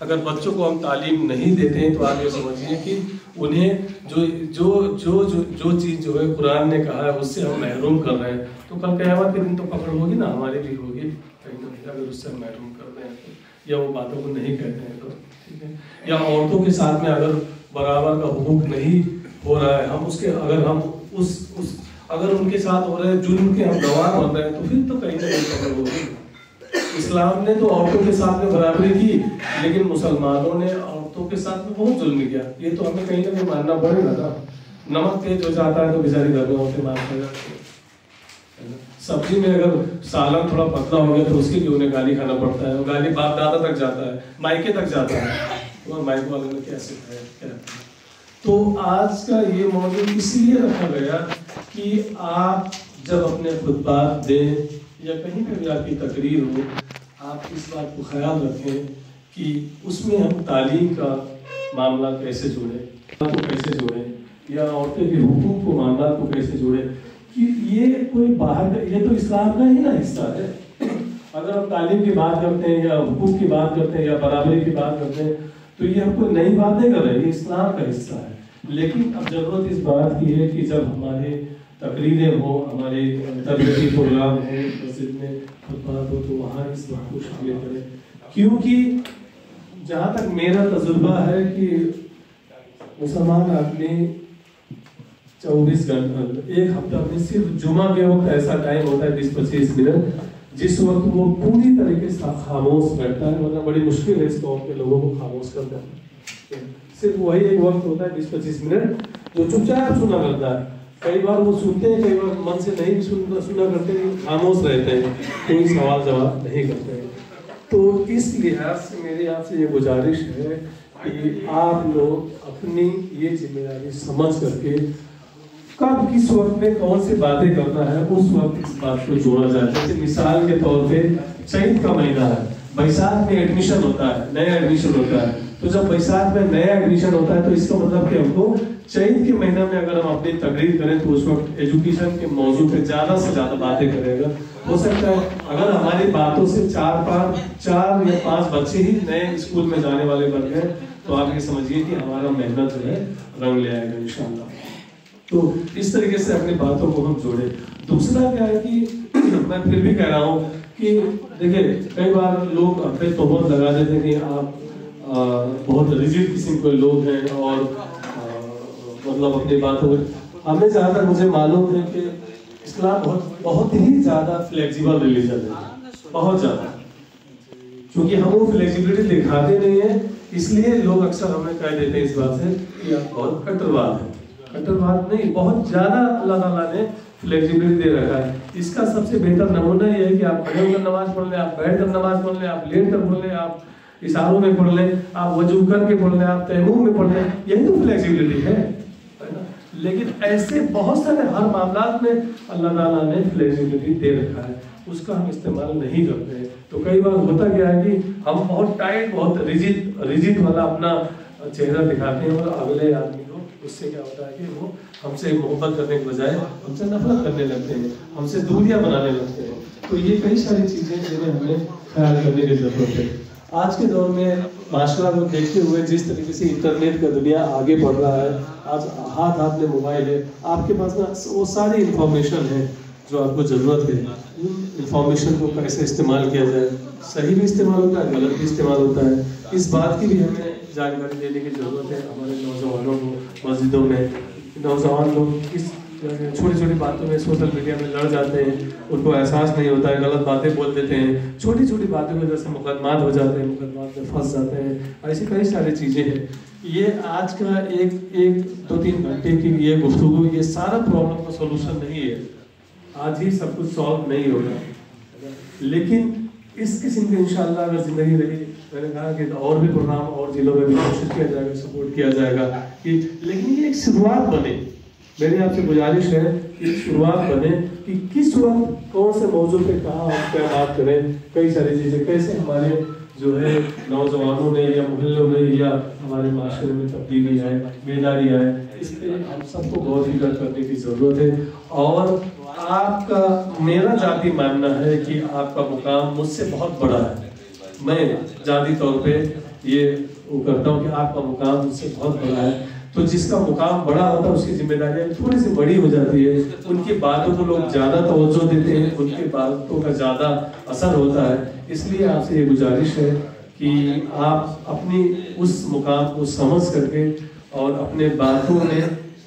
اگر بچوں کو ہم تعلیم نہیں دیتے ہیں تو آپ یہ سمجھیے کہ انہیں جو چیز جو ہے قرآن نے کہا ہے اس سے ہم محروم کر رہے ہیں، تو کل قیامت کے دن تو پکڑ ہوگی نا، ہماری بھی ہوگی کہیں نہ کہیں، اگر اس سے ہم محروم کر رہے ہیں تو، یا وہ باتوں کو نہیں کہتے ہیں تو، ٹھیک ہے، یا عورتوں کے ساتھ میں اگر برابر کا حقوق نہیں ہو رہا ہے، ہم اس کے اگر ان کے ساتھ ہو رہے ہیں جرم کے ہم گواہ بن رہے ہیں، تو پھر تو کہیں نہ کہیں پکڑ ہوگی۔ اسلام نے تو عورتوں کے ساتھ میں برابری کی، لیکن مسلمانوں نے عورتوں کے ساتھ میں بہت ظلم کیا، یہ تو ہمیں کہیں نہ کہیں ماننا پڑے گا نا۔ نمک تیز ہو جاتا ہے تو بیچاری گھر میں عورتیں مارتے جاتی ہیں، سبزی میں اگر سالن تھوڑا پتلا ہو گیا تو اس کے لیے انہیں گالی کھانا پڑتا ہے، وہ گالی باپ دادا تک جاتا ہے، مائکے تک جاتا ہے، اور مائک والوں نے کیا سکھایا کیا۔ تو آج کا یہ موضوع اس لیے رکھا گیا کہ آپ جب اپنے خطبات دیں یا کہیں پہ بھی آپ کی تقریر ہو، آپ اس بات کو خیال رکھیں کہ اس میں ہم تعلیم کا معاملہ کیسے جوڑیں یا عورتوں کے حقوق کو معاملات کو کیسے جوڑیں، کہ یہ کوئی باہر کا، یہ تو اسلام کا ہی نا حصہ ہے۔ اگر ہم تعلیم کی بات کرتے ہیں یا حقوق کی بات کرتے ہیں یا برابری کی بات کرتے ہیں تو یہ ہم کوئی نئی بات نہیں کر رہے، یہ اسلام کا حصہ ہے۔ لیکن اب ضرورت اس بات کی ہے کہ جب ہمارے تقریریں ہوں، ہمارے تربیتی پروگرام ہوں، مسجد میں خطبات ہو، تو وہاں اس بات کو شامل کریں، کیونکہ جہاں تک میرا تجربہ ہے کہ مسلمان آدمی 24 گھنٹے ایک ہفتہ میں صرف جمعہ کے وقت ایسا ٹائم ہوتا ہے 20-25 منٹ جس وقت وہ پوری طریقے سے خاموش بیٹھتا ہے، ورنہ بڑی مشکل ہے اس قوم کے لوگوں کو خاموش کرنا۔ صرف وہی ایک وقت ہوتا ہے 20-25 منٹ جو چپ چاپ سنا کرتا ہے، کئی بار وہ سنتے ہیں، کئی بار من سے نہیں سنا کرتے، خاموش رہتے ہیں، کوئی سوال جواب نہیں کرتے ہیں۔ تو اس لحاظ سے میری آپ سے یہ گزارش ہے کہ آپ لوگ اپنی یہ ذمہ داری سمجھ کر کے کب کس وقت میں کون سی باتیں کرنا ہے اس وقت اس بات کو جوڑا جائے۔ جیسے مثال کے طور پہ چیت کا مہینہ ہے، بیساکھ میں ایڈمیشن ہوتا ہے، نیا ایڈمیشن ہوتا ہے، تو جب بیساکھ میں نیا ایڈمیشن ہوتا ہے تو اس کا مطلب کہ ہم کو چیت کے مہینہ میں اگر ہم اپنی تقریر کریں تو اس وقت ایجوکیشن کے موضوع پہ زیادہ سے زیادہ باتیں کرے گا۔ ہو سکتا ہے اگر ہماری باتوں سے 4 یا 5 بچے ہی نئے اسکول میں جانے والے بن گئے تو آپ یہ سمجھیے کہ ہمارا محنت جو ہے رنگ لے آئے گا انشاءاللہ۔ تو اس طریقے سے اپنی باتوں کو ہم جوڑیں۔ دوسرا کیا ہے کہ میں پھر بھی کہہ رہا ہوں کہ دیکھیں کئی بار لوگ اپنے تہمت لگا دیتے ہیں کہ آپ بہت ریجڈ قسم کے لوگ ہیں اور مطلب اپنی باتوں میں، ہمیں جہاں تک مجھے معلوم ہے کہ اسلام بہت ہی زیادہ فلیکسیبل ریلیجن ہے، بہت زیادہ، کیونکہ ہم وہ فلیکسیبلٹی دکھاتے نہیں ہیں، اس لیے لوگ اکثر ہمیں کہہ دیتے ہیں اس بات سے کہ آپ بہت کٹرواد ہیں۔ کٹرواد نہیں، بہت زیادہ اللہ تعالیٰ نے فلیکسیبلٹی دے رکھا ہے۔ اس کا سب سے بہتر نمونہ یہ ہے کہ آپ کھڑے ہو کر نماز پڑھ لیں، آپ بیٹھ کر نماز پڑھ لیں، آپ لیٹ کر پڑھ لیں، آپ اشاروں میں پڑھ لیں، آپ وضو کر کے پڑھ لیں، آپ تیمم میں پڑھ لیں، یہی تو فلیکسیبلٹی ہے۔ لیکن ایسے بہت سارے ہر معاملات میں اللہ تعالیٰ نے فلیکسیبلٹی دے رکھا ہے، اس کا ہم استعمال نہیں کرتے ہیں۔ تو کئی بار ہوتا کیا ہے کہ ہم بہت ٹائٹ، بہت ریجڈ والا اپنا چہرہ دکھاتے ہیں اور اگلے آدمی کو اس سے کیا ہوتا ہے کہ وہ ہم سے محبت کرنے کے بجائے ہم سے نفرت کرنے لگتے ہیں، ہم سے دوریاں بنانے لگتے ہیں۔ تو یہ کئی ساری چیزیں جنہیں ہمیں خیال کرنے کی ضرورت ہے۔ آج کے دور میں معاشرہ کو دیکھتے ہوئے جس طریقے سے انٹرنیٹ کا دنیا آگے بڑھ رہا ہے، آج ہاتھ میں موبائل ہے، آپ کے پاس نا وہ ساری انفارمیشن ہے جو آپ کو ضرورت ہے۔ انفارمیشن کو کیسے استعمال کیا جائے، صحیح بھی استعمال ہوتا ہے، غلط بھی استعمال ہوتا ہے، اس بات کی بھی ہمیں جانکاری دینے کی ضرورت ہے ہمارے نوجوانوں کو۔ مسجدوں میں نوجوان لوگ اس چھوٹی چھوٹی باتوں میں سوشل میڈیا میں لڑ جاتے ہیں، ان کو احساس نہیں ہوتا ہے، غلط باتیں بول دیتے ہیں، چھوٹی چھوٹی باتوں کی وجہ سے مقدمات ہو جاتے ہیں، مقدمات میں پھنس جاتے ہیں، ایسی کئی ساری چیزیں ہیں۔ یہ آج کا ایک 2-3 گھنٹے کی یہ گفتگو یہ سارا پرابلم کا سولوشن نہیں ہے، آج ہی سب کچھ سالو نہیں ہوگا، لیکن اس قسم کی انشاءاللہ اگر زندگی رہی، میں نے کہا کہ اور بھی پروگرام اور ضلعوں میں بھی کوشش کیا جائے گا، سپورٹ کیا جائے گا کہ لیکن یہ ایک شروعات بنے۔ میری آپ سے گزارش ہے کہ شروعات بنے کہ کس وقت کون سے موضوع پہ کہاں ہم کیا بات کریں، کئی ساری چیزیں کیسے ہمارے جو ہے نوجوانوں میں یا محلوں میں یا ہمارے معاشرے میں تبدیلی آئے، بیداری آئے، اس پہ ہم سب کو غور فکر کرنے کی ضرورت ہے۔ اور آپ کا، میرا ذاتی ماننا ہے کہ آپ کا مقام مجھ سے بہت بڑا ہے، میں ذاتی طور پہ یہ وہ کرتا ہوں کہ آپ کا مقام اس سے بہت بڑا ہے. تو جس کا مقام بڑا ہوتا ہے اس کی ذمہ داریاں تھوڑی سی بڑی ہو جاتی ہے. ان کی باتوں کو لوگ زیادہ توجہ دیتے ہیں, ان کی باتوں کا زیادہ اثر ہوتا ہے. اس لیے آپ سے یہ گزارش ہے کہ آپ اپنی اس مقام کو سمجھ کر کے اور اپنے باتوں میں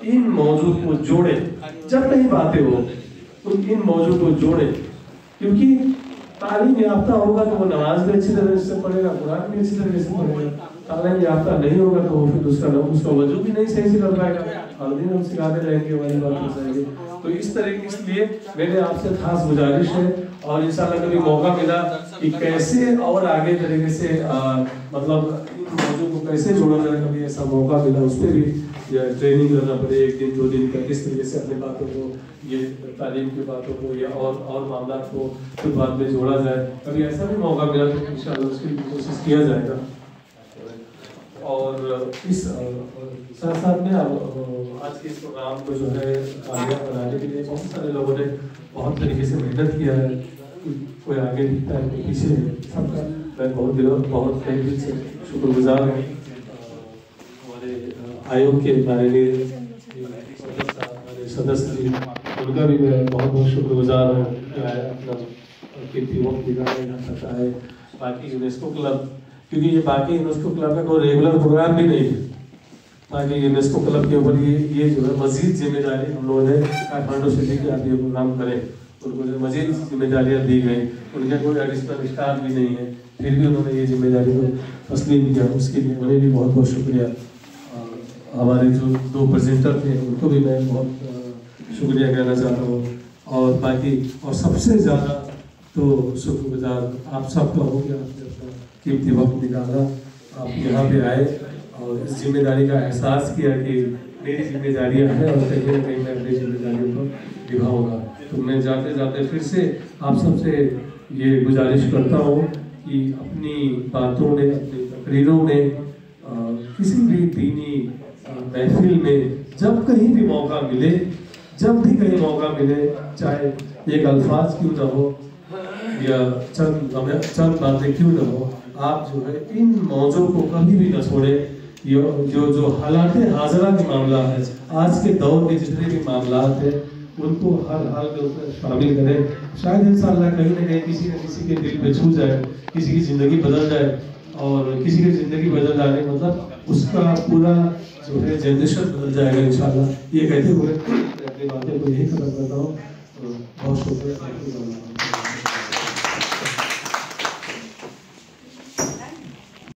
ان موضوع کو جوڑیں. جب نہیں باتیں ہو ان موضوع کو جوڑیں, کیونکہ تعلیم یافتہ ہوگا تو وہ نماز بھی اچھی طرح سے پڑھے گا, قرآن بھی اچھی طرح سے پڑھے گا. تعلیم یافتہ نہیں ہوگا تو وہ پھر اس کا وضو بھی نہیں صحیح سے کر پائے گا. ہر دن ہم سکھاتے رہیں گے, والی بات ہو جائے گی. تو اس طرح اس لیے میرے آپ سے خاص گزارش ہے, اور انشاءاللہ کبھی موقع ملا کہ کیسے اور آگے طریقے سے مطلب ان موضوع کو کیسے جوڑا جائے, کبھی ایسا موقع ملا اس پہ بھی ٹریننگ کرنا پڑے 1 دن 2 دن کا, کس طریقے سے اپنے باتوں کو, یہ تعلیم کی باتوں کو یا اور معاملات کو خود بات میں جوڑا جائے. کبھی ایسا بھی موقع ملا تو انشاءاللہ اس کی کوشش کیا جائے گا. اور اس ساتھ ساتھ میں آج کے اس پروگرام کو جو ہے کامیاب بنانے کے لیے بہت سارے لوگوں نے بہت طریقے سے محنت کیا ہے. کوئی آگے دکھتا ہے, کوئی پیچھے ہے. سب کا میں بہت تہ دل سے شکر گزار ہوں. ہمارے آیوگ کے ہمارے سدسیہ جی, ان کا بھی میں بہت شکر گزار ہوں کہ اپنا قیمتی وقت نکالا ہے. باقی یونیسکو کلب, کیونکہ یہ باقی یونیسکو کلب کا کوئی ریگولر پروگرام بھی نہیں ہے, تاکہ یونیسکو کلب کے اوپر یہ جو ہے مزید ذمہ داری ہم لوگوں نے کاٹھمانڈو سے لی کہ آپ یہ پروگرام کریں. ان کو مزید ذمہ داریاں دی گئیں. ان کا کوئی ایڈیشنل اسٹاف بھی نہیں ہے, پھر بھی انہوں نے یہ ذمہ داری کو تسلیم کیا. اس کے لیے انہیں بھی بہت بہت شکریہ. ہمارے جو 2 پریزنٹر تھے ان کو بھی میں بہت شکریہ کہنا چاہتا ہوں. اور باقی اور سب سے زیادہ تو شکر گزار آپ سب کا ہو گیا. آپ نے اپنا قیمتی وقت نکالا, آپ یہاں پہ آئے اور اس ذمہ داری کا احساس کیا کہ میری ذمہ داریاں ہیں اور کہیں نہ کہیں میں اپنی ذمہ داریوں کو نبھاؤں گا. تو میں جاتے جاتے پھر سے آپ سب سے یہ گزارش کرتا ہوں کہ اپنی باتوں میں, اپنی تقریروں میں, کسی بھی دینی محفل میں جب کہیں بھی موقع ملے, چاہے ایک الفاظ کیوں نہ ہو یا چند باتیں کیوں نہ ہو, آپ جو ہے ان موضوع کو کبھی بھی نہ چھوڑیں. جو حالات حاضرہ کے معاملات ہیں, آج کے دور کے جتنے بھی معاملات ہیں, ان کو ہر حال کے اوپر شامل کریں. شاید انشاءاللہ کہیں نہ کہیں کسی نہ کسی کے دل پہ چھو جائے, کسی کی زندگی بدل جائے. اور کسی کی زندگی بدل جانے مطلب اس کا پورا جو ہے جنریشن بدل جائے گا انشاءاللہ. یہ کہتے ہوئے میں اپنی باتیں کو یہی ختم کرتا ہوں. بہت شکریہ.